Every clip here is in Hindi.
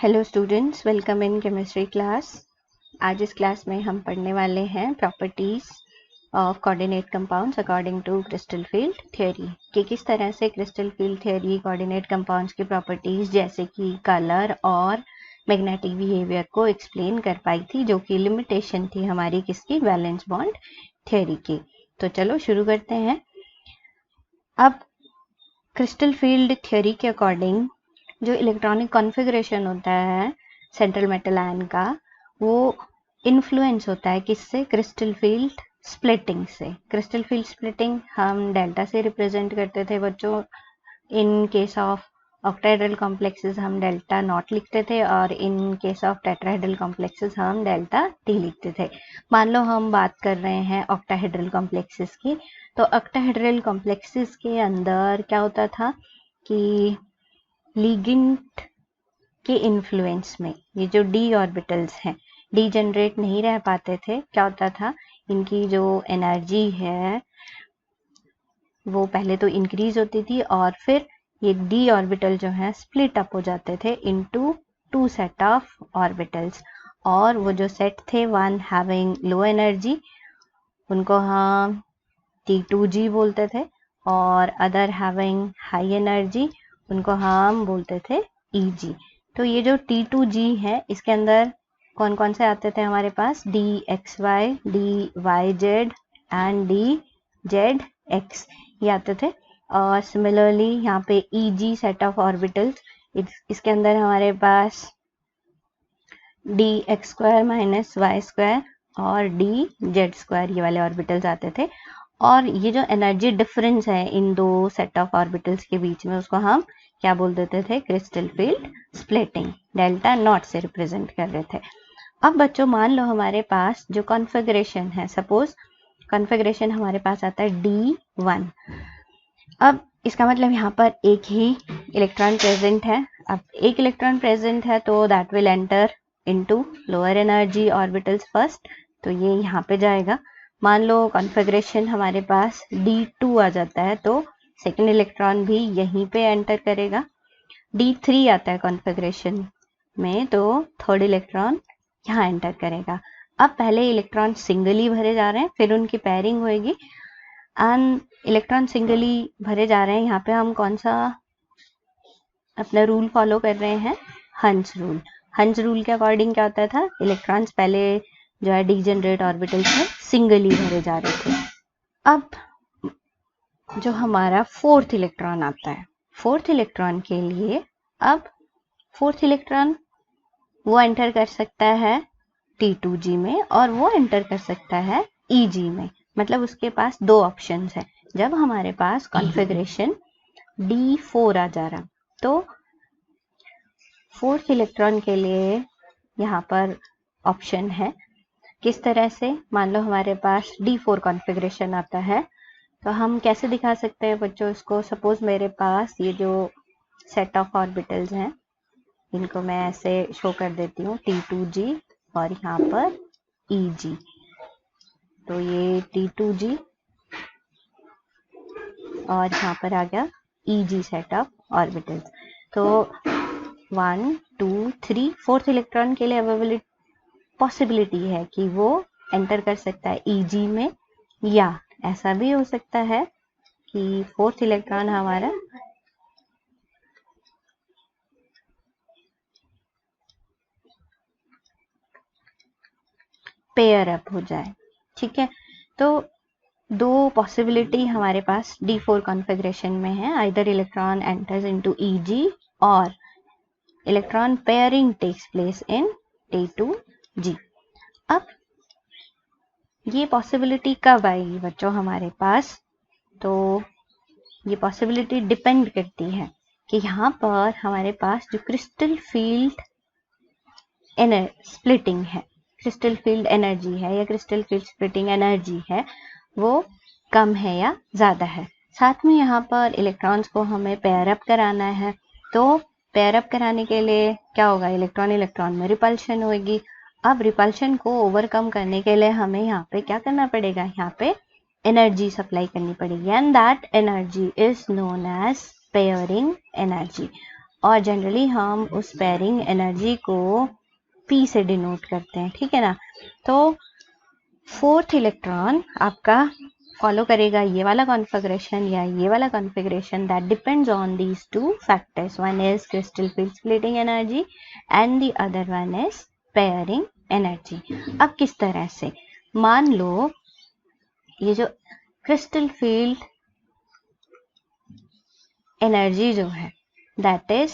Hello students, welcome in chemistry class. आज इस क्लास में हम पढ़ने वाले हैं properties of coordinate compounds according to crystal field theory कि किस तरह से crystal field theory coordinate compounds की प्रॉपर्टीज जैसे कि कलर और मैग्नेटिक बिहेवियर को एक्सप्लेन कर पाई थी, जो कि लिमिटेशन थी हमारी किसकी, वैलेंस बॉन्ड थ्योरी की। तो चलो शुरू करते हैं। अब क्रिस्टल फील्ड थ्योरी के अकॉर्डिंग जो इलेक्ट्रॉनिक कॉन्फ़िगरेशन होता है सेंट्रल मेटल आयन का, वो इन्फ्लुएंस होता है किससे, क्रिस्टल फील्ड स्प्लिटिंग से। क्रिस्टल फील्ड स्प्लिटिंग हम डेल्टा से रिप्रेजेंट करते थे बच्चों। In case of octahedral complexes हम डेल्टा नॉट लिखते थे और in case of tetrahedral complexes हम डेल्टा टी लिखते थे। मान लो हम बात कर रहे हैं ऑक्टाहेड्रल कॉम्प्लेक्सेस की, तो ऑक्टाहेड्रल कॉम्प्लेक्सेस के अंदर क्या होता था कि लिगेंड के इन्फ्लुएंस में ये जो डी ऑर्बिटल्स हैं डी जनरेट नहीं रह पाते थे। क्या होता था, इनकी जो एनर्जी है वो पहले तो इंक्रीज होती थी और फिर ये डी ऑर्बिटल जो है स्प्लिट अप हो जाते थे into two set of orbitals. और वो जो सेट थे, वन हैविंग लो एनर्जी, उनको हम T2G बोलते थे, और अदर हैविंग हाई एनर्जी, उनको हम बोलते थे EG। तो ये जो T2G है, इसके अंदर कौन कौन से आते थे हमारे पास, DXY, DYZ एंड DZX ये आते थे। और सिमिलरली यहाँ पे EG सेट ऑफ ऑर्बिटल्स, इसके अंदर हमारे पास DX² माइनस Y² और DZ² ये वाले ऑर्बिटल्स आते थे। और ये जो एनर्जी डिफरेंस है इन दो सेट ऑफ ऑर्बिटल्स के बीच में, उसको हम क्या बोल देते थे, crystal field splitting, delta not से रिप्रेजेंट कर रहे थे। अब बच्चों मान लो हमारे पास जो कॉन्फ़िगरेशन है, सपोज कॉन्फ़िगरेशन हमारे पास आता है D1। अब इसका मतलब यहाँ पर एक ही इलेक्ट्रॉन प्रेजेंट है। अब एक इलेक्ट्रॉन प्रेजेंट है तो that will enter into lower energy orbitals first, तो ये यहाँ पे जाएगा। मान लो कॉन्फ़िगरेशन हमारे पास D2 आ जाता है तो सेकेंड इलेक्ट्रॉन भी यहीं पे एंटर करेगा। D3 आता है कॉन्फ़िगरेशन में तो थर्ड इलेक्ट्रॉन यहाँ एंटर करेगा। अब पहले इलेक्ट्रॉन सिंगली भरे जा रहे हैं, फिर उनकी पेयरिंग होएगी एंड इलेक्ट्रॉन सिंगली भरे जा रहे हैं। यहाँ पे हम कौन सा अपना रूल फॉलो कर रहे हैं, हंस रूल। हंस रूल के अकॉर्डिंग क्या होता था, इलेक्ट्रॉन्स पहले जो है डीजनरेट ऑर्बिटल्स में सिंगली भरे जा रहे थे। अब जो हमारा फोर्थ इलेक्ट्रॉन आता है, फोर्थ इलेक्ट्रॉन के लिए अब फोर्थ इलेक्ट्रॉन वो एंटर कर सकता है T2G में और वो एंटर कर सकता है EG में। मतलब उसके पास दो ऑप्शंस है। जब हमारे पास कॉन्फ़िगरेशन D4 आ जा रहा, तो फोर्थ इलेक्ट्रॉन के लिए यहाँ पर ऑप्शन है किस तरह से। मान लो हमारे पास D4 कॉन्फ़िगरेशन आता है तो हम कैसे दिखा सकते हैं बच्चों इसको। सपोज मेरे पास ये जो सेट ऑफ ऑर्बिटल्स हैं, इनको मैं ऐसे शो कर देती हूँ, T2G और यहाँ पर EG। तो ये T2G और यहाँ पर आ गया EG सेट ऑफ ऑर्बिटल्स। तो 1 2 3 फोर्थ इलेक्ट्रॉन के लिए अवेलेबल पॉसिबिलिटी है कि वो एंटर कर सकता है EG में, या ऐसा भी हो सकता है कि फोर्थ इलेक्ट्रॉन हमारा पेयर अप हो जाए। ठीक है, तो दो पॉसिबिलिटी हमारे पास D4 कॉन्फ़िगरेशन में है, either electron enters into EG और electron pairing takes place in T2G। अब ये पॉसिबिलिटी कब आएगी बच्चों हमारे पास, तो ये पॉसिबिलिटी डिपेंड करती है कि यहाँ पर हमारे पास जो क्रिस्टल फील्ड स्प्लिटिंग है, क्रिस्टल फील्ड एनर्जी है या क्रिस्टल फील्ड स्प्लिटिंग एनर्जी है, वो कम है या ज़्यादा है। साथ में यहाँ पर इलेक्ट्रॉन्स को हमें पेयर अप कराना है, तो पेयर अप कराने के लिए क्या होगा, इलेक्ट्रॉन इलेक्ट्रॉन में रिपल्शन होगी। अब रिपल्शन को ओवरकम करने के लिए हमें यहाँ पे क्या करना पड़ेगा, यहाँ पे एनर्जी सप्लाई करनी पड़ेगी and that energy is known as pairing energy. और जनरली हम उस पेयरिंग एनर्जी को P से डिनोट करते हैं, ठीक है ना। तो फोर्थ इलेक्ट्रॉन आपका फॉलो करेगा ये वाला कॉन्फ़िगरेशन या ये वाला configuration, that depends on these two factors. One is crystal field splitting energy and the other one is pairing energy. अब किस तरह से, मान लो ये जो क्रिस्टल फील्ड एनर्जी जो है that is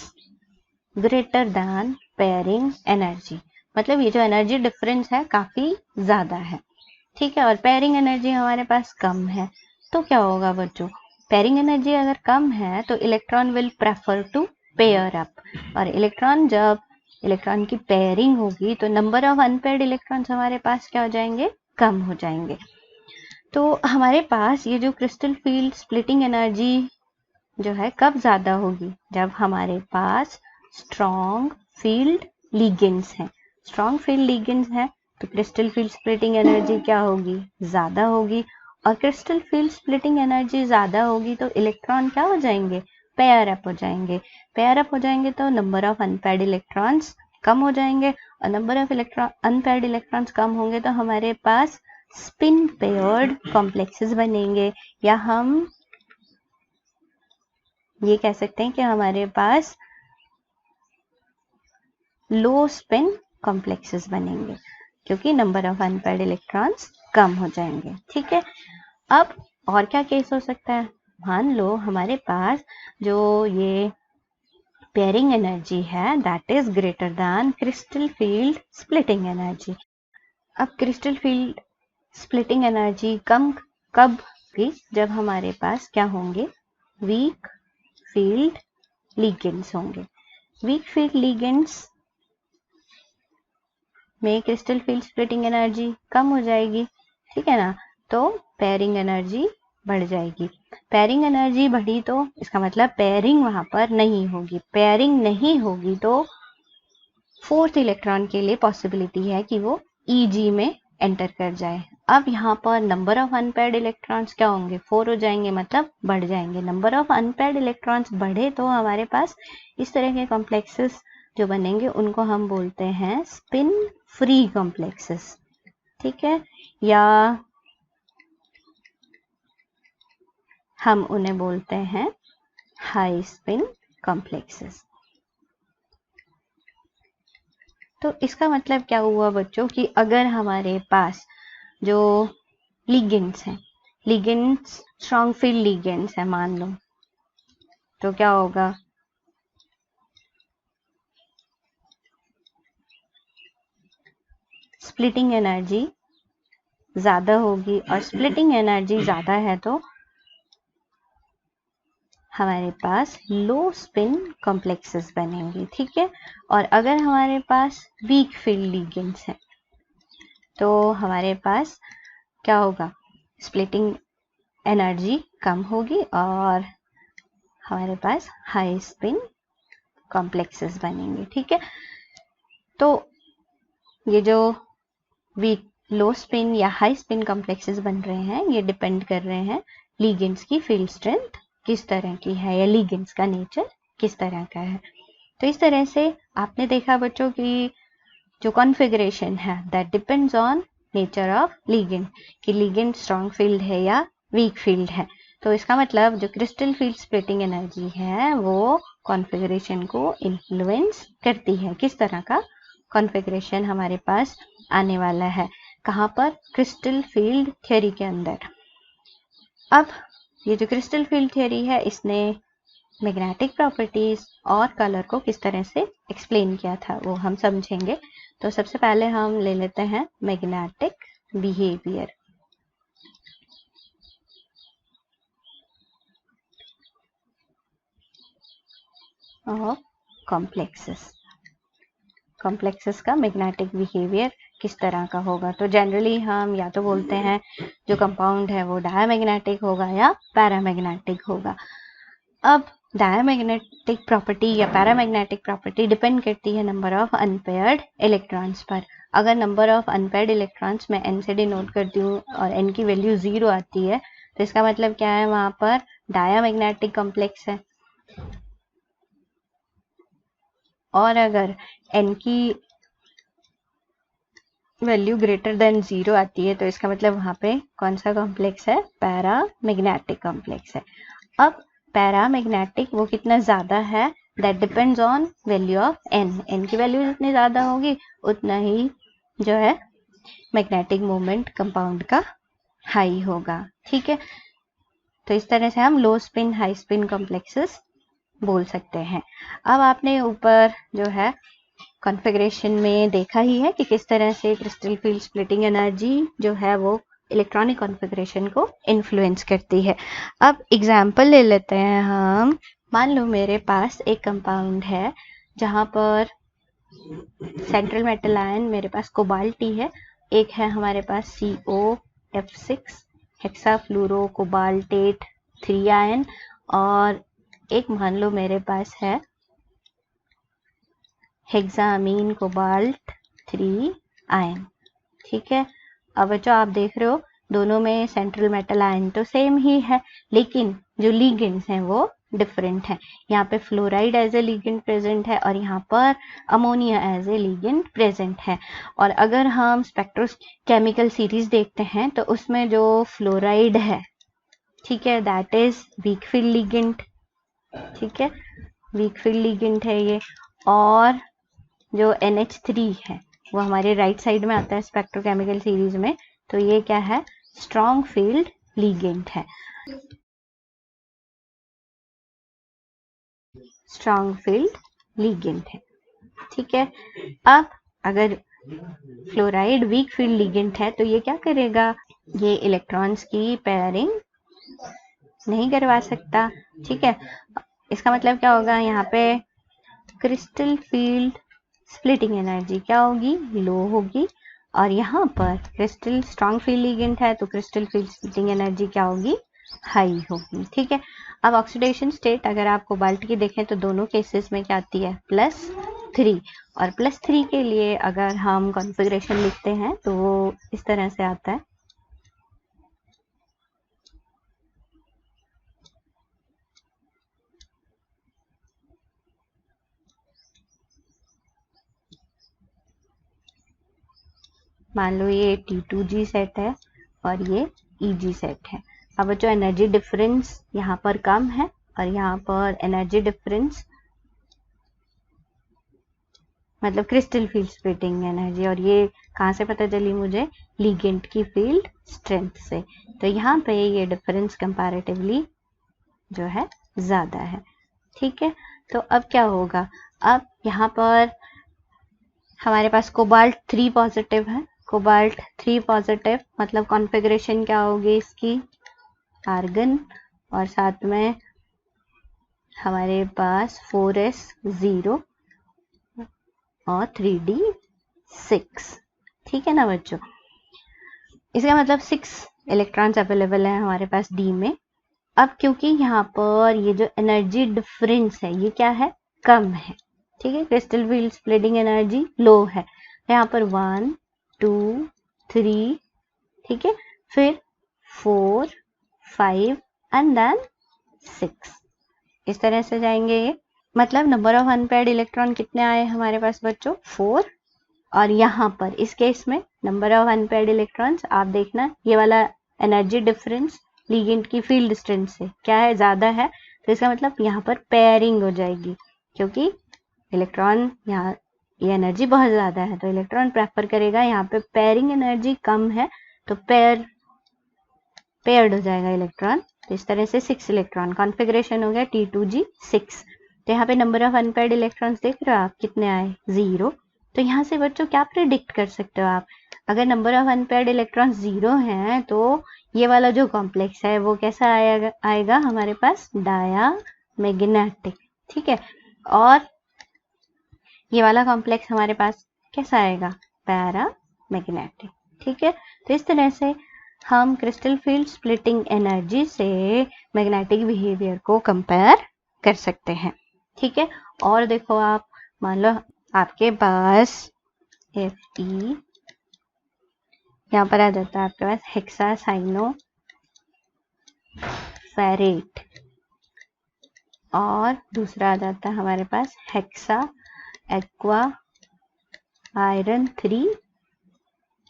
greater than pairing energy, मतलब ये जो एनर्जी डिफरेंस है काफी ज्यादा है, ठीक है। और पेयरिंग एनर्जी हमारे पास कम है, तो क्या होगा बच्चों, पेयरिंग एनर्जी अगर कम है तो electron will prefer to pair up, और जब इलेक्ट्रॉन की पेयरिंग होगी तो नंबर ऑफ अनपेयर्ड इलेक्ट्रॉन्स हमारे पास क्या हो जाएंगे, कम हो जाएंगे। तो हमारे पास ये जो क्रिस्टल फील्ड स्प्लिटिंग एनर्जी जो है कब ज्यादा होगी, जब हमारे पास स्ट्रॉन्ग फील्ड लिगेंड्स हैं। स्ट्रॉन्ग फील्ड लिगेंड्स हैं तो क्रिस्टल फील्ड स्प्लिटिंग एनर्जी क्या होगी, ज्यादा होगी। और क्रिस्टल फील्ड स्प्लिटिंग एनर्जी ज्यादा होगी तो इलेक्ट्रॉन क्या हो जाएंगे, पेयर अप हो जाएंगे। पेयर अप हो जाएंगे तो नंबर ऑफ अनपेयर्ड इलेक्ट्रॉन्स कम हो जाएंगे, और नंबर ऑफ अनपेयर्ड इलेक्ट्रॉन्स कम होंगे तो हमारे पास स्पिन पेयर्ड कॉम्प्लेक्सेस बनेंगे, या हम ये कह सकते हैं कि हमारे पास लो स्पिन कॉम्प्लेक्सेस बनेंगे, क्योंकि नंबर ऑफ अनपेयर्ड इलेक्ट्रॉन्स कम हो जाएंगे, ठीक है। अब और क्या केस हो सकता है, मान लो हमारे पास जो ये पेयरिंग एनर्जी है that is greater than crystal field splitting energy. अब क्रिस्टल फील्ड स्प्लिटिंग एनर्जी कम कब होगी, जब हमारे पास क्या होंगे, वीक फील्ड लिगेंड्स होंगे। वीक फील्ड लिगेंड्स में क्रिस्टल फील्ड स्प्लिटिंग एनर्जी कम हो जाएगी, ठीक है ना, तो पेयरिंग एनर्जी बढ़ जाएगी। पेयरिंग एनर्जी बढ़ी तो इसका मतलब पेयरिंग वहां पर नहीं होगी, पेयरिंग नहीं होगी तो फोर्थ इलेक्ट्रॉन के लिए पॉसिबिलिटी है कि वो ईजी में एंटर कर जाए। अब यहाँ पर नंबर ऑफ अनपेयर्ड इलेक्ट्रॉन्स क्या होंगे, 4 हो जाएंगे, मतलब बढ़ जाएंगे। नंबर ऑफ अनपेयर्ड इलेक्ट्रॉन्स बढ़े तो हमारे पास इस तरह के कॉम्प्लेक्सेस जो बनेंगे उनको हम बोलते हैं स्पिन फ्री कॉम्प्लेक्सेस, ठीक है, या हम उन्हें बोलते हैं हाई स्पिन कॉम्प्लेक्सेस। तो इसका मतलब क्या हुआ बच्चों कि अगर हमारे पास जो लिगेंड्स हैं, लिगेंड्स स्ट्रॉन्ग फील्ड लिगेंड्स है मान लो, तो क्या होगा, स्प्लिटिंग एनर्जी ज्यादा होगी, और स्प्लिटिंग एनर्जी ज्यादा है तो हमारे पास लो स्पिन कॉम्प्लेक्सेस बनेंगे, ठीक है। और अगर हमारे पास वीक फील्ड लिगेंड्स हैं तो हमारे पास क्या होगा, स्प्लिटिंग एनर्जी कम होगी और हमारे पास हाई स्पिन कॉम्प्लेक्सेस बनेंगे, ठीक है। तो ये जो वीक लो स्पिन या हाई स्पिन कॉम्प्लेक्सेस बन रहे हैं ये डिपेंड कर रहे हैं लिगेंड्स की फील्ड स्ट्रेंथ किस तरह की है, या लिगेंड्स का नेचर किस तरह का है। तो इस तरह से आपने देखा बच्चों की जो कॉन्फ़िगरेशन है that depends on nature of ligand, कि लिगेंड स्ट्रॉन्ग फील्ड है या वीक फील्ड है। तो इसका मतलब जो क्रिस्टल फील्ड स्प्लिटिंग एनर्जी है वो कॉन्फ़िगरेशन को इन्फ्लुएंस करती है, किस तरह का कॉन्फ़िगरेशन हमारे पास आने वाला है, कहाँ पर, क्रिस्टल फील्ड थ्योरी के अंदर। अब ये जो क्रिस्टल फील्ड थ्योरी है इसने मैग्नेटिक प्रॉपर्टीज और कलर को किस तरह से एक्सप्लेन किया था वो हम समझेंगे। तो सबसे पहले हम ले लेते हैं मैग्नेटिक बिहेवियर। और कॉम्प्लेक्सेस का मैग्नेटिक बिहेवियर किस तरह का होगा। तो जनरली हम या तो बोलते हैं जो कंपाउंड है वो डायमैग्नेटिक होगा या पैरामैग्नेटिक होगा। अब डायमैग्नेटिक प्रॉपर्टी या पैरामैग्नेटिक प्रॉपर्टी डिपेंड करती है नंबर ऑफ अनपेयर्ड इलेक्ट्रॉन्स पर। अगर नंबर ऑफ अनपेयर्ड इलेक्ट्रॉन्स मैं n से डिनोट करती हूँ और n की वैल्यू 0 आती है तो इसका मतलब क्या है, वहां पर डायमैग्नेटिक कॉम्प्लेक्स है। और अगर n की वैल्यू ग्रेटर देन 0 आती है तो इसका मतलब वहां पे कौन सा कॉम्प्लेक्स है, पैरामैग्नेटिक कॉम्प्लेक्स है। अब पैरामैग्नेटिक वो कितना ज्यादा है, that depends on value of n की वैल्यू जितनी ज्यादा होगी उतना ही जो है मैग्नेटिक मोमेंट कंपाउंड का हाई होगा। ठीक है, तो इस तरह से हम लो स्पिन हाई स्पिन कॉम्प्लेक्सेस बोल सकते हैं। अब आपने ऊपर जो है कॉन्फ़िगरेशन में देखा ही है कि किस तरह से क्रिस्टल फील्ड स्प्लिटिंग एनर्जी जो है वो इलेक्ट्रॉनिक कॉन्फ़िगरेशन को इन्फ्लुएंस करती है। अब एग्जांपल ले लेते हैं हम। मान लो मेरे पास एक कंपाउंड है जहां पर सेंट्रल मेटल आयन मेरे पास कोबाल्टी है, एक है हमारे पास COF6 हेक्साफ्लूरो कोबाल्टेट 3 आयन, और एक मान लो मेरे पास है हेक्सामीन कोबाल्ट 3 आयन। ठीक है, अब बच्चों आप देख रहे हो दोनों में सेंट्रल मेटल आयन तो सेम ही है, लेकिन जो लिगेंड्स हैं वो डिफरेंट है। यहाँ पे fluoride as a ligand present है और यहाँ पर ammonia as a ligand present है। और अगर हम स्पेक्ट्रोकेमिकल सीरीज देखते हैं तो उसमें जो फ्लोराइड है, ठीक है, that is weak field ligand. ठीक है, वीक फील्ड लिगेंड है ये। और जो NH3 है वो हमारे राइट साइड में आता है स्पेक्ट्रोकेमिकल सीरीज में, तो ये क्या है, स्ट्रॉन्ग फील्ड लिगेंड है, स्ट्रॉन्ग फील्ड लिगेंड है। ठीक है, अब अगर फ्लोराइड वीक फील्ड लिगेंड है तो ये क्या करेगा, ये इलेक्ट्रॉन्स की पेयरिंग नहीं करवा सकता। ठीक है, इसका मतलब क्या होगा, यहाँ पे क्रिस्टल फील्ड स्प्लिटिंग एनर्जी क्या होगी, लो होगी, और यहाँ पर क्रिस्टल स्ट्रॉन्ग फील्ड लिगेंड है तो क्रिस्टल फील्ड स्प्लिटिंग एनर्जी क्या होगी, हाई होगी। ठीक है, अब ऑक्सीडेशन स्टेट अगर आप कोबाल्ट की देखें तो दोनों केसेस में क्या आती है, +3, और +3 के लिए अगर हम कॉन्फ़िगरेशन लिखते हैं तो वो इस तरह से आता है। मान लो ये T2G सेट है और ये EG सेट है। अब जो एनर्जी डिफरेंस यहाँ पर कम है और यहाँ पर एनर्जी डिफरेंस मतलब क्रिस्टल फील्ड स्प्लिटिंग एनर्जी, और ये कहाँ से पता चली मुझे, लिगेंड की फील्ड स्ट्रेंथ से। तो यहाँ पे ये डिफरेंस कंपैरेटिवली जो है ज्यादा है। ठीक है, तो अब क्या होगा, अब यहाँ पर हमारे पास कोबाल्ट 3 पॉजिटिव है, कोबाल्ट 3 पॉजिटिव मतलब कॉन्फ़िगरेशन क्या होगी इसकी, आर्गन, और साथ में हमारे पास 4s0 और 3d6। ठीक है ना बच्चों, इसका मतलब 6 इलेक्ट्रॉन्स अवेलेबल है हमारे पास D में। अब क्योंकि यहाँ पर ये जो एनर्जी डिफरेंस है ये क्या है, कम है। ठीक है, crystal field splitting energy low है, यहाँ पर 1 2 3, ठीक है, फिर 4 5 एंड देन 6, इस तरह से जाएंगे ये। मतलब नंबर ऑफ अनपेयर्ड इलेक्ट्रॉन कितने आए हमारे पास बच्चों, 4, और यहाँ पर इस केस में नंबर ऑफ अनपेयर्ड इलेक्ट्रॉन्स आप देखना ये वाला एनर्जी डिफरेंस लिगेंड की फील्ड स्ट्रेंथ से क्या है, ज्यादा है, तो इसका मतलब यहाँ पर पेयरिंग हो जाएगी, क्योंकि इलेक्ट्रॉन यहाँ ये एनर्जी बहुत ज्यादा है तो इलेक्ट्रॉन प्रेफर करेगा, यहाँ पे पेयरिंग एनर्जी कम है तो पेयर्ड हो जाएगा इलेक्ट्रॉन। तो इस तरह से 6 इलेक्ट्रॉन कॉन्फ़िगरेशन हो गया T2G6। तो यहाँ पे नंबर ऑफ अनपेयर्ड इलेक्ट्रॉन्स देख रहे हो आप कितने आए, 0। तो यहाँ से बच्चों क्या प्रिडिक्ट कर सकते हो आप, अगर नंबर ऑफ अनपेयर्ड इलेक्ट्रॉन्स 0 हैं तो ये वाला जो कॉम्प्लेक्स है वो कैसा आएगा हमारे पास, डायामैग्नेटिक। ठीक है, और ये वाला कॉम्प्लेक्स हमारे पास कैसा आएगा, पैरामैग्नेटिक। ठीक है, तो इस तरह से हम क्रिस्टल फील्ड स्प्लिटिंग एनर्जी से मैग्नेटिक बिहेवियर को कंपेयर कर सकते हैं। ठीक है, और देखो आप मान लो आपके पास Fe, यहाँ पर आ जाता है आपके पास हेक्सासाइनोफेरेट, और दूसरा आ जाता है हमारे पास हेक्सा एक्वा आयरन 3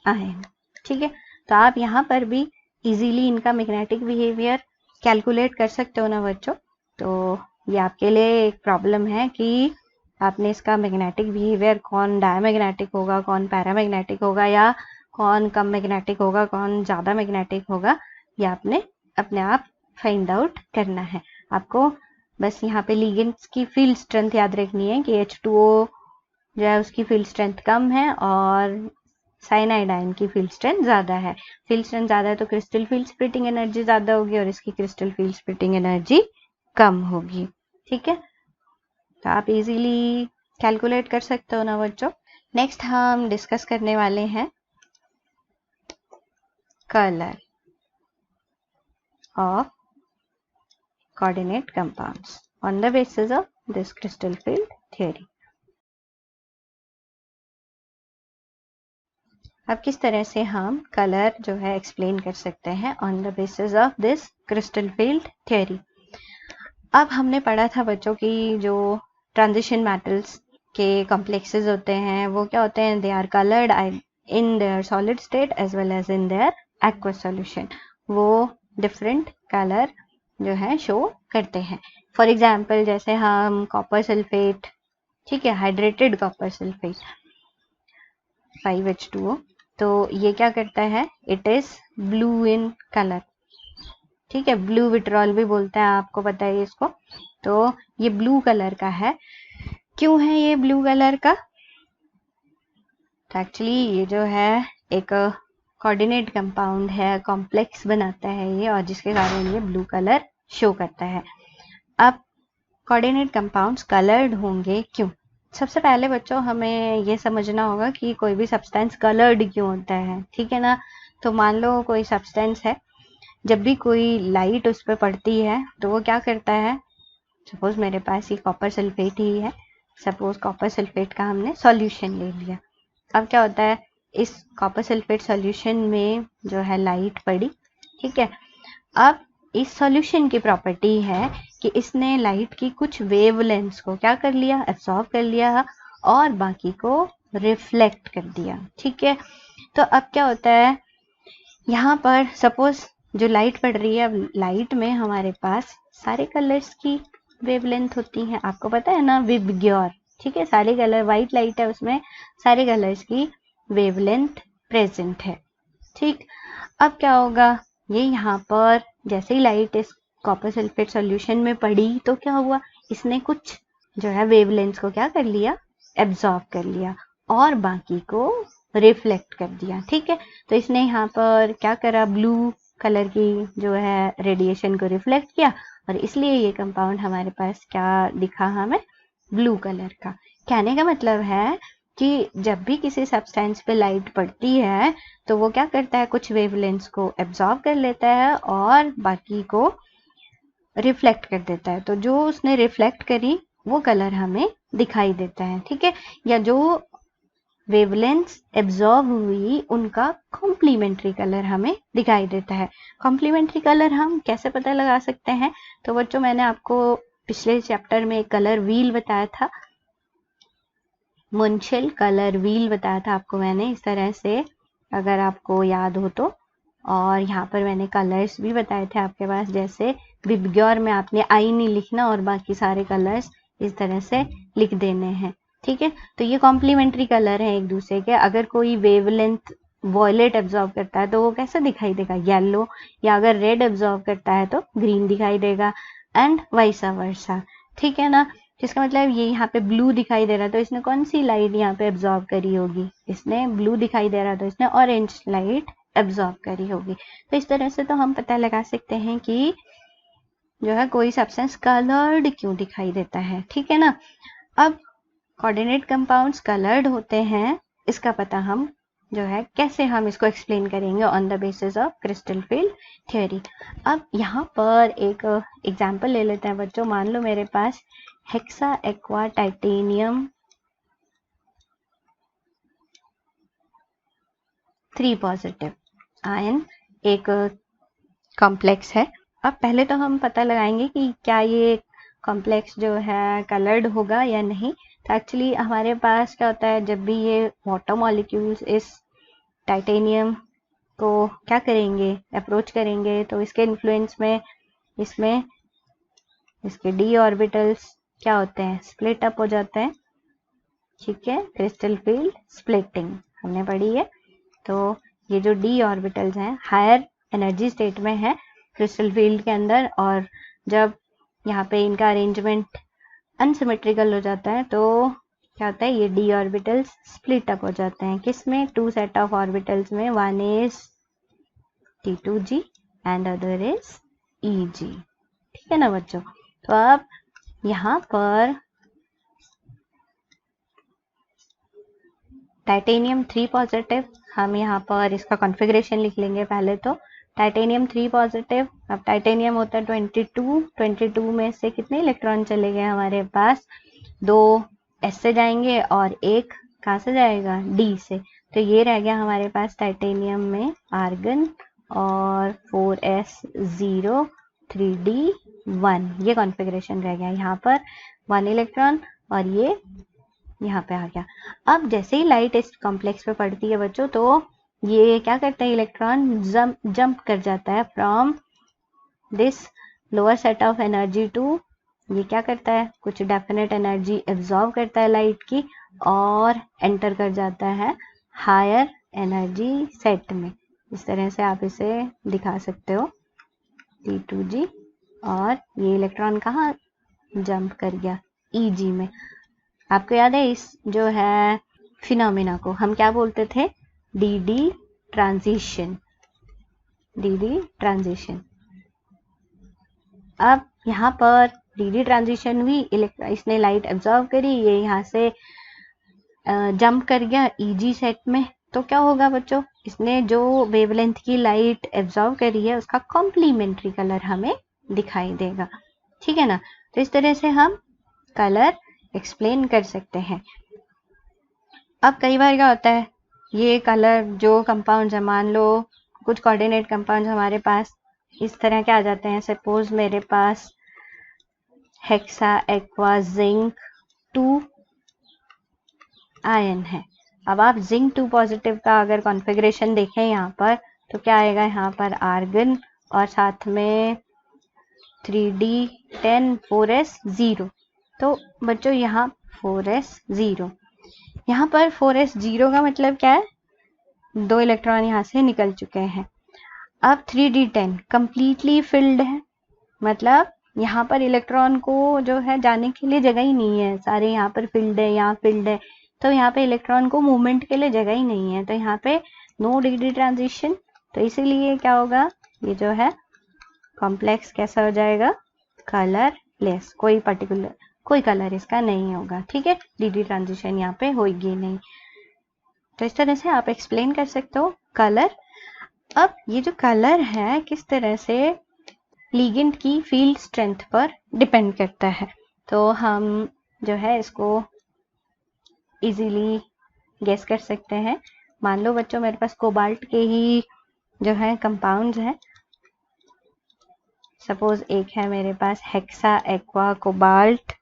आयन। ठीक है, तो आप यहाँ पर भी इजीली इनका मैग्नेटिक बिहेवियर कैलकुलेट कर सकते हो ना बच्चों। तो ये आपके लिए एक प्रॉब्लम है कि आपने इसका मैग्नेटिक बिहेवियर, कौन डायमैग्नेटिक होगा, कौन पैरामैग्नेटिक होगा, या कौन कम मैग्नेटिक होगा, कौन ज़्यादा मैग्नेटिक होगा, ये आपने अपने आप फाइंड आउट करना है। आपको बस यहाँ पे लिगेंड्स की फील्ड स्ट्रेंथ याद रखनी है कि H2O जो है उसकी फील्ड स्ट्रेंथ कम है और साइनाइड आयन की फील्ड स्ट्रेंथ ज़्यादा है। फील्ड स्ट्रेंथ ज़्यादा है तो क्रिस्टल फील्ड स्प्लिटिंग एनर्जी ज़्यादा होगी और इसकी क्रिस्टल फील्ड स्प्लिटिंग एनर्जी कम होगी। ठीक है, तो आप इजीली कैलकुलेट कर सकते हो ना बच्चों। नेक्स्ट हम डिस्कस करने वाले हैं colour of coordinate compounds on the basis of this crystal field theory. अब किस तरह से हम कलर जो है एक्सप्लेन कर सकते हैं on the basis of this crystal field theory. अब हमने पढ़ा था बच्चों की जो ट्रांजिशन मेटल्स के कॉम्प्लेक्सेस होते हैं वो क्या होते हैं, they are coloured in their solid state as well as in their aqueous solution. वो डिफरेंट कलर जो है शो करते हैं। फॉर एग्जाम्पल जैसे हम कॉपर सल्फेट, ठीक है, हाइड्रेटेड कॉपर सल्फेट 5H2O, तो ये क्या करता है, it is blue in colour. ठीक है, ब्लू विट्रॉल भी बोलते हैं, आपको पता है इसको। तो ये ब्लू कलर का है। क्यों है ये ब्लू कलर का? तो एक्चुअली ये जो है एक कोऑर्डिनेट कंपाउंड है, कॉम्प्लेक्स बनाता है ये, और जिसके कारण ये ब्लू कलर शो करता है। अब कोऑर्डिनेट कंपाउंड्स कलर्ड होंगे क्यों? सबसे पहले बच्चों हमें ये समझना होगा कि कोई भी सब्सटेंस कलर्ड क्यों होता है। ठीक है ना, तो मान लो कोई सब्सटेंस है, जब भी कोई लाइट उस पर पड़ती है तो वो क्या करता है, सपोज मेरे पास ये कॉपर सल्फेट ही है, सपोज कॉपर सल्फेट का हमने सॉल्यूशन ले लिया। अब क्या होता है, इस कॉपर सल्फेट सॉल्यूशन में जो है लाइट पड़ी। ठीक है, अब इस सॉल्यूशन की प्रॉपर्टी है कि इसने लाइट की कुछ वेवलेंथ्स को क्या कर लिया, एब्सॉर्ब कर लिया और बाकी को रिफ्लेक्ट कर दिया। ठीक है, तो अब क्या होता है, यहाँ पर सपोज जो लाइट पड़ रही है, अब लाइट में हमारे पास सारे कलर्स की वेवलेंथ होती हैं, आपको पता है ना, विबग्योर। ठीक है, सारे कलर, व्हाइट लाइट है उसमें सारे कलर्स की वेवलेंथ प्रेजेंट है। ठीक, अब क्या होगा, ये यहाँ पर जैसे ही लाइट इस कॉपर सल्फेट सॉल्यूशन में पड़ी तो क्या हुआ, इसने कुछ जो है वेवलेंथ को क्या कर लिया, एब्जॉर्ब कर लिया और बाकी को रिफ्लेक्ट कर दिया। ठीक है, तो इसने यहाँ पर क्या करा, ब्लू कलर की जो है रेडिएशन को रिफ्लेक्ट किया और इसलिए ये कंपाउंड हमारे पास क्या दिखा हमें, ब्लू कलर का। कहने का मतलब है कि जब भी किसी सब्सटेंस पे लाइट पड़ती है तो वो क्या करता है, कुछ वेवलेंथ्स को एब्जॉर्ब कर लेता है और बाकी को रिफ्लेक्ट कर देता है। तो जो उसने रिफ्लेक्ट करी वो कलर हमें दिखाई देता है। ठीक है, या जो वेवलेंथ्स एब्जॉर्ब हुई उनका कॉम्प्लीमेंट्री कलर हमें दिखाई देता है। कॉम्प्लीमेंट्री कलर हम कैसे पता लगा सकते हैं? तो बच्चों मैंने आपको पिछले चैप्टर में कलर व्हील बताया था, मुंशिल कलर व्हील बताया था आपको मैंने, इस तरह से अगर आपको याद हो तो। और यहाँ पर मैंने कलर्स भी बताए थे आपके पास, जैसे विबग्योर में आपने आई नहीं लिखना और बाकी सारे कलर्स इस तरह से लिख देने हैं। ठीक है, तो ये कॉम्प्लीमेंट्री कलर है एक दूसरे के। अगर कोई वेवलेंथ वॉयलेट एब्जॉर्ब करता है तो वो कैसे दिखाई देगा, येलो, या अगर रेड एब्जॉर्ब करता है तो ग्रीन दिखाई देगा, एंड वाइसा वर्सा। ठीक है ना, जिसका मतलब ये यहाँ पे ब्लू दिखाई दे रहा है तो इसने कौन सी लाइट यहाँ पे एब्जॉर्ब करी होगी, इसने ब्लू दिखाई दे रहा तो इसने ऑरेंज लाइट एब्जॉर्ब करी होगी। तो इस तरह से तो हम पता लगा सकते हैं कि जो है कोई सब्सटेंस कलर्ड क्यों दिखाई देता है। ठीक है ना, अब कोऑर्डिनेट कंपाउंड्स कलर्ड होते हैं, इसका पता हम जो है कैसे हम इसको एक्सप्लेन करेंगे on the basis of crystal field theory. अब यहाँ पर एक एग्जांपल ले लेते हैं बच्चों। मान लो मेरे पास hexa aqua titanium 3 positive ion एक कॉम्प्लेक्स है। अब पहले तो हम पता लगाएंगे कि क्या ये कॉम्प्लेक्स जो है कलर्ड होगा या नहीं। तो एक्चुअली हमारे पास क्या होता है, जब भी ये वाटर मॉलिक्यूल्स इस टाइटेनियम को क्या करेंगे, अप्रोच करेंगे, तो इसके इन्फ्लुएंस में इसमें इसके डी ऑर्बिटल्स क्या होते हैं, स्प्लिट अप हो जाते हैं। ठीक है, क्रिस्टल फील्ड स्प्लिटिंग हमने पढ़ी है। तो ये जो डी ऑर्बिटल्स हैं हायर एनर्जी स्टेट में है क्रिस्टल फील्ड के अंदर, और जब यहाँ पे इनका अरेंजमेंट अनसिमेट्रिकल हो जाता है तो क्या होता है, ये डी ऑर्बिटल्स स्प्लिट अप हो जाते हैं। किसमें, टू सेट ऑफ ऑर्बिटल्स में, one is T2G and other is EG। ठीक है ना बच्चों। तो अब यहाँ पर टाइटेनियम 3 पॉजिटिव, हम यहाँ पर इसका कॉन्फ़िगरेशन लिख लेंगे पहले। तो टाइटेनियम 3 पॉजिटिव, अब टाइटेनियम होता है 22 में से कितने इलेक्ट्रॉन चले गए हमारे पास, 2 S से जाएंगे और एक कहाँ से जाएगा, D से। तो ये रह गया हमारे पास टाइटेनियम में आर्गन और 4s0 3d1, ये कॉन्फ़िगरेशन रह गया। यहाँ पर 1 इलेक्ट्रॉन और ये यहाँ पे आ गया। अब जैसे ही लाइट इस कॉम्प्लेक्स पे पड़ती है बच्चों, तो ये क्या करता है, इलेक्ट्रॉन जंप कर जाता है from this lower set of energy to, ये क्या करता है, कुछ डेफिनेट एनर्जी एब्जॉर्ब करता है लाइट की और एंटर कर जाता है हायर एनर्जी सेट में। इस तरह से आप इसे दिखा सकते हो T2G, और ये इलेक्ट्रॉन कहाँ जंप कर गया, EG में। आपको याद है इस जो है फिनोमिना को हम क्या बोलते थे, DD ट्रांजिशन, DD ट्रांजिशन। अब यहाँ पर DD ट्रांजिशन हुई, इसने लाइट एब्जॉर्ब करी, ये यहाँ से जंप कर गया EG सेट में। तो क्या होगा बच्चों, इसने जो वेवलेंथ की लाइट एब्जॉर्ब करी है उसका कॉम्प्लीमेंट्री कलर हमें दिखाई देगा। ठीक है ना। तो इस तरह से हम कलर एक्सप्लेन कर सकते हैं। अब कई बार क्या होता है, ये कलर जो कंपाउंड है, मान लो कुछ कोऑर्डिनेट कंपाउंड हमारे पास इस तरह के आ जाते हैं। सपोज मेरे पास हेक्सा एक्वा जिंक 2 आयन है। अब आप जिंक 2 पॉजिटिव का अगर कॉन्फ़िगरेशन देखें यहाँ पर, तो क्या आएगा, यहाँ पर आर्गन और साथ में 3d10 4s0। तो बच्चों यहाँ 4s0, यहाँ पर 4s0 का मतलब क्या है, 2 इलेक्ट्रॉन यहाँ से निकल चुके हैं। अब 3d10 कंप्लीटली फिल्ड है, मतलब यहाँ पर इलेक्ट्रॉन को जो है जाने के लिए जगह ही नहीं है, सारे यहाँ पर फिल्ड है, यहाँ फिल्ड है, तो यहाँ पे इलेक्ट्रॉन को मूवमेंट के लिए जगह ही नहीं है, तो यहाँ पे नो DD ट्रांजिशन। तो इसीलिए क्या होगा, ये जो है कॉम्प्लेक्स कैसा हो जाएगा, कलरलेस, कोई कलर इसका नहीं होगा। ठीक है, DD ट्रांजिशन यहाँ पे होगी नहीं। तो इस तरह से आप एक्सप्लेन कर सकते हो कलर। अब ये जो कलर है किस तरह से लिगेंड की फील्ड स्ट्रेंथ पर डिपेंड करता है, तो हम जो है इसको इजीली गेस कर सकते हैं। मान लो बच्चों मेरे पास कोबाल्ट के ही जो है कंपाउंड्स हैं। सपोज एक है मेरे पास हेक्सा एक्वा कोबाल्ट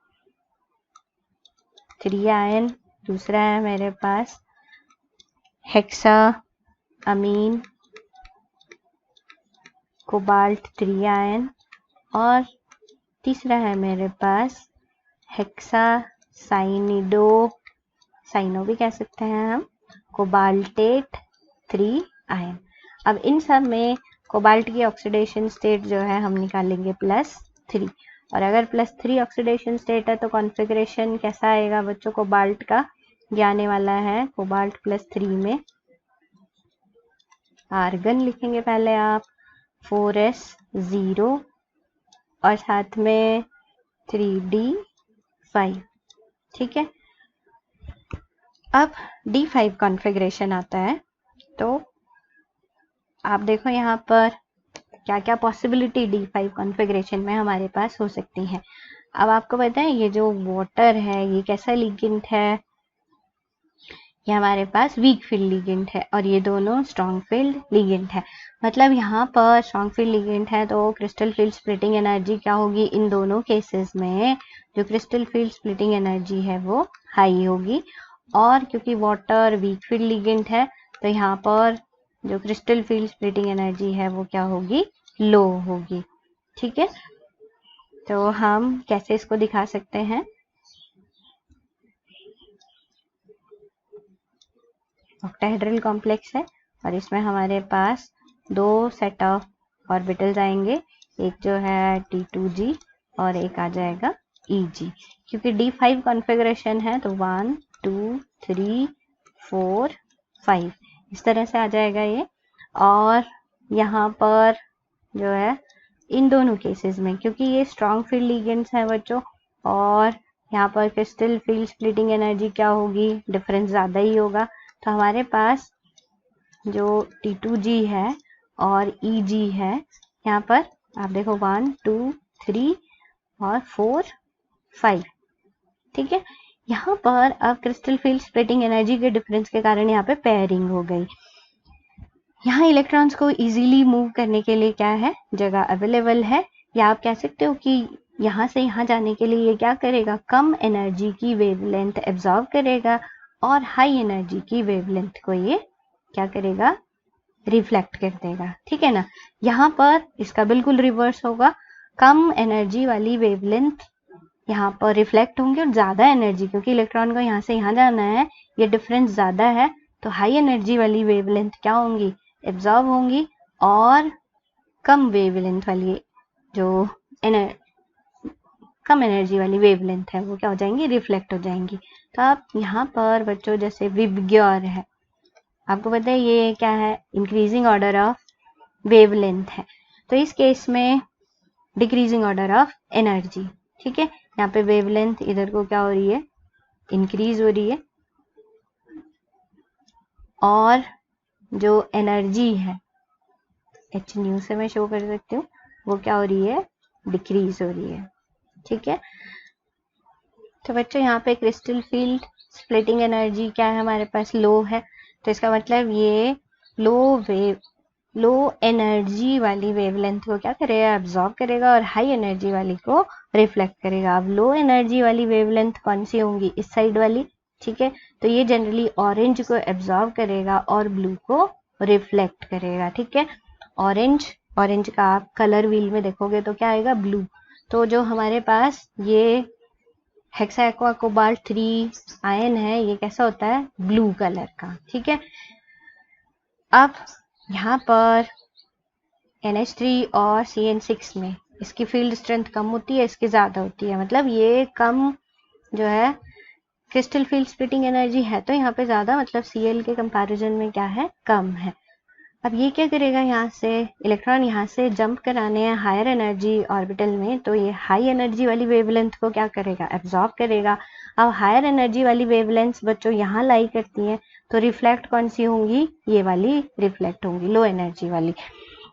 3 आयन, दूसरा है मेरे पास हेक्सा अमीन कोबाल्ट 3 आयन, और तीसरा है मेरे पास हेक्सा साइनो भी कह सकते हैं हम, कोबाल्टेट 3 आयन। अब इन सब में कोबाल्ट की ऑक्सीडेशन स्टेट जो है हम निकालेंगे +3, और अगर +3 ऑक्सीडेशन स्टेट है तो कॉन्फ़िगरेशन कैसा आएगा बच्चों, कोबाल्ट का ये आने वाला है, कोबाल्ट +3 में आर्गन लिखेंगे पहले आप 4s0 और साथ में 3d5। ठीक है, अब D5 कॉन्फ़िगरेशन आता है। तो आप देखो यहाँ पर क्या क्या पॉसिबिलिटी D5 कॉन्फ़िगरेशन में हमारे पास हो सकती है। अब आपको पता है ये जो वाटर है ये कैसा लिगेंड है, ये हमारे पास वीक फील्ड लिगेंड है और ये दोनों स्ट्रॉन्ग फील्ड लिगेंड है। मतलब यहाँ पर स्ट्रॉन्ग फील्ड लिगेंड है तो क्रिस्टल फील्ड स्प्लिटिंग एनर्जी क्या होगी, इन दोनों केसेस में जो क्रिस्टल फील्ड स्प्लिटिंग एनर्जी है वो हाई होगी। और क्योंकि वाटर वीक फील्ड लिगेंड है तो यहाँ पर जो क्रिस्टल फील्ड स्प्लिटिंग एनर्जी है वो क्या होगी, लो होगी। ठीक है, तो हम कैसे इसको दिखा सकते हैं, ऑक्टाहेड्रल कॉम्प्लेक्स है और इसमें हमारे पास दो सेट ऑफ ऑर्बिटल्स आएंगे, एक जो है T2G और एक आ जाएगा EG। क्योंकि D5 कॉन्फ़िगरेशन है तो 1 2 3 4 5 इस तरह से आ जाएगा ये। और यहाँ पर जो है इन दोनों केसेस में क्योंकि ये स्ट्रॉन्ग फील्ड लिगेंड्स हैं बच्चों, और यहाँ पर क्रिस्टल फील्ड स्प्लिटिंग एनर्जी क्या होगी, डिफरेंस ज़्यादा ही होगा। तो हमारे पास जो T2G है और EG है, यहाँ पर आप देखो 1 2 3 और 4 5। ठीक है, यहाँ पर अब क्रिस्टल फील्ड स्प्लिटिंग एनर्जी के डिफरेंस के कारण यहाँ पे पेयरिंग हो गई। यहाँ इलेक्ट्रॉन्स को इजीली मूव करने के लिए क्या है, जगह अवेलेबल है, या आप कह सकते हो कि यहाँ से यहाँ जाने के लिए ये क्या करेगा, कम एनर्जी की वेवलेंथ एब्जॉर्ब करेगा और हाई एनर्जी की वेवलेंथ को ये क्या करेगा, रिफ्लेक्ट कर देगा। ठीक है ना, यहाँ पर इसका बिल्कुल रिवर्स होगा, कम एनर्जी वाली वेवलेंथ यहाँ पर रिफ्लेक्ट होंगे और ज्यादा एनर्जी, क्योंकि इलेक्ट्रॉन को यहाँ से यहाँ जाना है, ये डिफरेंस ज्यादा है, तो हाई एनर्जी वाली वेवलेंथ क्या होंगी, एब्जॉर्ब होंगी, और कम वेवलेंथ वाली जो कम एनर्जी वाली वेवलेंथ है वो क्या हो जाएंगी, रिफ्लेक्ट हो जाएंगी। तो आप यहाँ पर बच्चों जैसे विबग्योर है, आपको पता है ये क्या है, इंक्रीजिंग ऑर्डर ऑफ वेवलेंथ है, तो इस केस में डिक्रीजिंग ऑर्डर ऑफ एनर्जी। ठीक है, यहाँ पे वेवलेंथ इधर को क्या हो रही है, इंक्रीज हो रही है, और जो एनर्जी है h न्यू से मैं शो कर सकती हूँ, वो क्या हो रही है, डिक्रीज हो रही है। ठीक है, तो बच्चों यहाँ पे क्रिस्टल फील्ड स्प्लिटिंग एनर्जी क्या है, हमारे पास लो है, तो इसका मतलब ये लो एनर्जी वाली वेवलेंथ को क्या करेगा, एब्जॉर्ब करेगा, और हाई एनर्जी वाली को रिफ्लेक्ट करेगा। अब लो एनर्जी वाली वेवलेंथ कौन सी होंगी, इस साइड वाली। ठीक है, तो ये जनरली ऑरेंज को एब्जॉर्ब करेगा और ब्लू को रिफ्लेक्ट करेगा। ठीक है, ऑरेंज का आप कलर व्हील में देखोगे तो क्या आएगा, ब्लू। तो जो हमारे पास ये हेक्सा एक्वा कोबाल्ट 3 आयन है, ये कैसा होता है, ब्लू कलर का। ठीक है, अब यहाँ पर NH3 और CN6 में इसकी फील्ड स्ट्रेंथ कम होती है, इसकी ज्यादा होती है, मतलब ये कम जो है क्रिस्टल फील्ड स्प्लिटिंग एनर्जी है, तो यहाँ पे ज्यादा, मतलब Cl के कंपैरिजन में क्या है, कम है। अब ये क्या करेगा, यहाँ से इलेक्ट्रॉन यहाँ से जंप कराने हैं हायर एनर्जी ऑर्बिटल में, तो ये हाई एनर्जी वाली वेवलेंथ को क्या करेगा, एब्जॉर्ब करेगा। अब हायर एनर्जी वाली वेवलेंथ बच्चों यहाँ लाई करती हैं, तो रिफ्लेक्ट कौन सी होंगी, ये वाली रिफ्लेक्ट होंगी, लो एनर्जी वाली।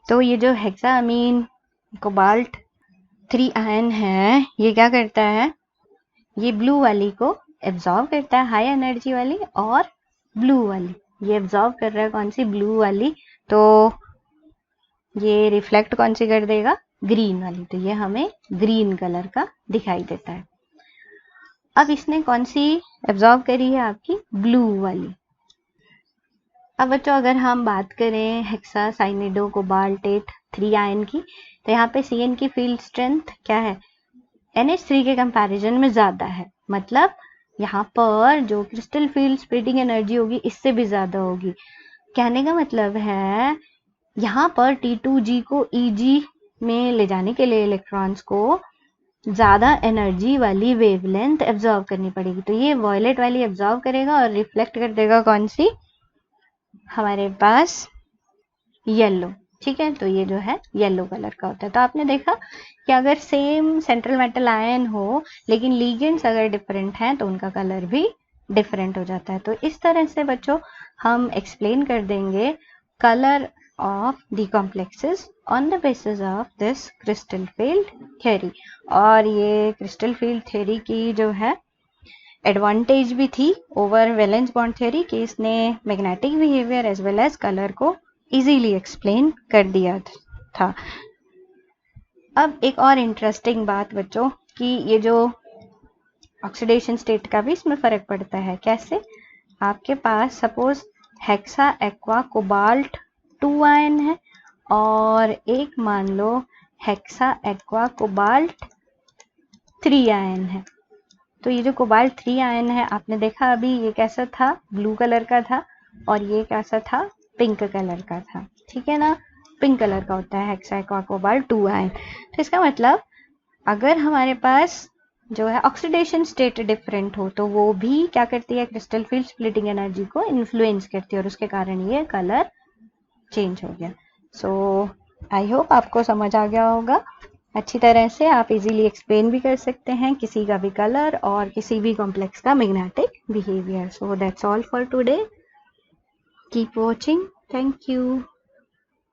तो ये जो हेक्सामीन कोबाल्ट 3 आयन है, ये क्या करता है, ये ब्लू वाली को एब्जॉर्ब करता है, हाई एनर्जी वाली, और ब्लू वाली ये एब्जॉर्ब कर रहा है, कौन सी, ब्लू वाली, तो ये रिफ्लेक्ट कौन सी कर देगा, ग्रीन वाली, तो ये हमें ग्रीन कलर का दिखाई देता है। अब इसने कौन सी एब्जॉर्ब करी है, आपकी ब्लू वाली। अब बच्चों अगर हम बात करें हेक्सा साइनिडो कोबाल्टेट 3 आयन की, तो यहाँ पे Cn की फील्ड स्ट्रेंथ क्या है, NH3 के कंपैरिजन में ज्यादा है, मतलब यहाँ पर जो क्रिस्टल फील्ड स्प्लिटिंग एनर्जी होगी इससे भी ज्यादा होगी। कहने का मतलब है यहाँ पर T2G को EG में ले जाने के लिए इलेक्ट्रॉन्स को ज्यादा एनर्जी वाली वेवलेंथ एब्जॉर्ब करनी पड़ेगी, तो ये वॉयलेट वाली एब्जॉर्ब करेगा और रिफ्लेक्ट कर देगा कौन सी, हमारे पास येलो। ठीक है, तो ये जो है येलो कलर का होता है। तो आपने देखा कि अगर सेम सेंट्रल मेटल आयन हो लेकिन लिगेंड्स अगर डिफरेंट हैं तो उनका कलर भी डिफरेंट हो जाता है। तो इस तरह से बच्चों हम एक्सप्लेन कर देंगे colour of the complexes on the basis of this crystal field theory। और ये crystal field theory की जो है एडवांटेज भी थी ओवर वैलेंस बॉन्ड थ्योरी कि इसने magnetic behaviour as well as colour को इजीली एक्सप्लेन कर दिया था। अब एक और इंटरेस्टिंग बात बच्चों कि ये जो ऑक्सीडेशन स्टेट का भी इसमें फर्क पड़ता है। कैसे? आपके पास suppose hexa aqua cobalt 2 ion है और एक मान लो हेक्सा एक्वा कोबाल्ट 3 आयन है। तो ये जो कोबाल्ट 3 आयन है आपने देखा अभी ये कैसा था, ब्लू कलर का था और ये कैसा था, पिंक कलर का था। ठीक है ना, पिंक कलर का होता है हेक्सा एक्वा कोबाल्ट 2 आयन। तो इसका मतलब अगर हमारे पास जो है ऑक्सीडेशन स्टेट डिफरेंट हो तो वो भी क्या करती है, क्रिस्टल फील्ड स्प्लिटिंग एनर्जी को इन्फ्लुएंस करती है और उसके कारण ये कलर चेंज हो गया। सो आई होप आपको समझ आ गया होगा अच्छी तरह से। आप इजीली एक्सप्लेन भी कर सकते हैं किसी का भी कलर और किसी भी कॉम्प्लेक्स का magnetic behaviour. So that's all for today, keep watching, thank you.